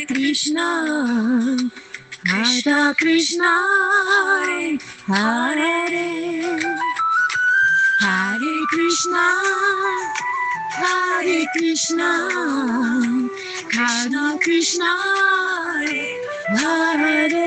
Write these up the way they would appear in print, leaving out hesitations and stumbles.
Krishna, Krishna Krishna, Hare Hare Krishna, Hare Krishna, Krishna Krishna, Hare.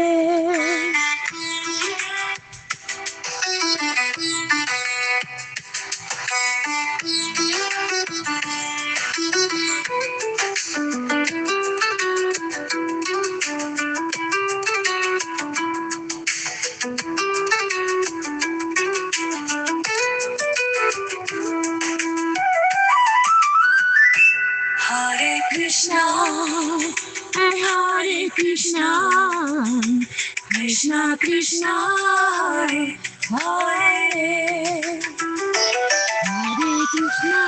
Hare Krishna, Hare Krishna, Krishna Krishna, Hare Hare. Hare Krishna,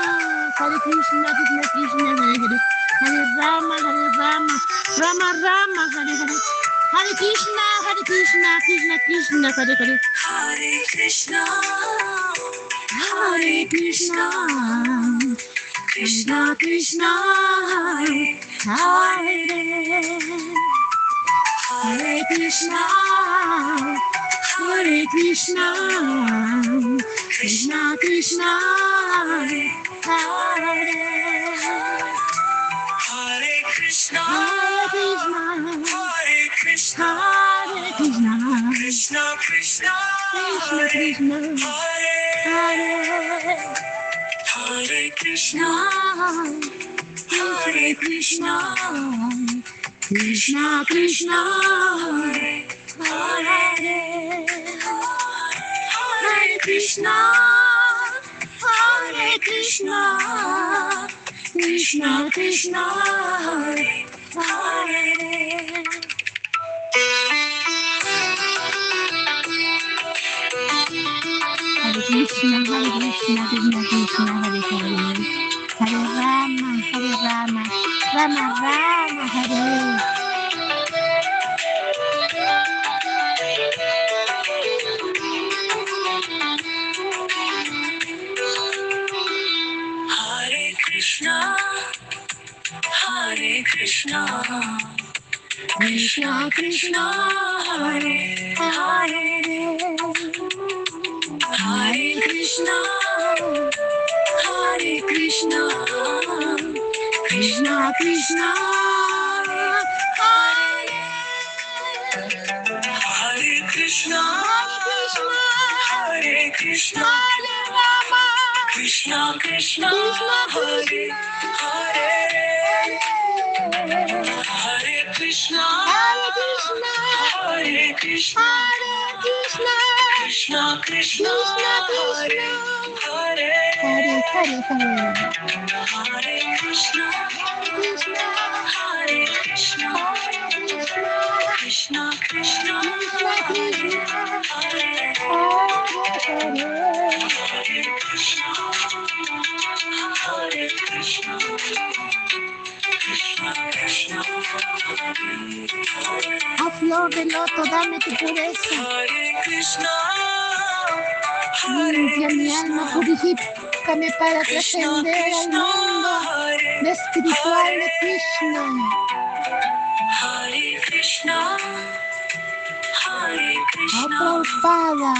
Hare Krishna, Krishna Krishna, Hare Hare. Hare Rama, Rama Rama, Hare Hare. Hare Krishna, Krishna Krishna, Hare Hare. Hare Krishna, Hare Krishna, Krishna Krishna, Hare Hare. Hare Krishna, Hare Krishna, Krishna Krishna, Hare Hare. Hare Krishna, Hare Krishna, Hare Krishna, Krishna Krishna, Krishna Krishna, Hare Hare. Hare Krishna, Hare Krishna, Krishna Krishna, Hare Hare. Hare Krishna, Hare Krishna, Krishna Krishna, Hare Hare. Hare Krishna, Krishna Krishna, Hare Hare. Hare Rama, Rama Rama, Hare. Hare Krishna, Hare Krishna, Krishna Krishna, Hare Hare. Hare Krishna, Hare Krishna, Krishna Krishna, Hare Hare Krishna, Hare Krishna, Krishna Krishna, Hare Hare. Hare Krishna, Hare Krishna, Krishna Krishna, Hare Hare. Hare Krishna, Hare Krishna, Krishna Krishna, Hare Hare. Hare Krishna, Hare Krishna, Krishna Krishna, Hare. A flor de loto, dame tu pureza. Hare Krishna, limpia mi alma, purifícame para trascender al mundo espiritual de Krishna. Hare Krishna, Hare Krishna, oh Prabhupada,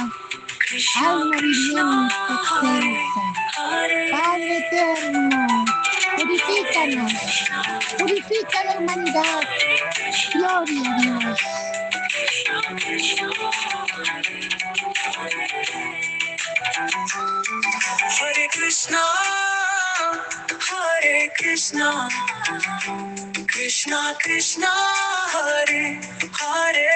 alma viviente excelsa, Padre eterno, purifícanos, purifica la humanidad, gloria a Dios. Hare Krishna, Hare Krishna, Krishna Krishna, Hare Hare.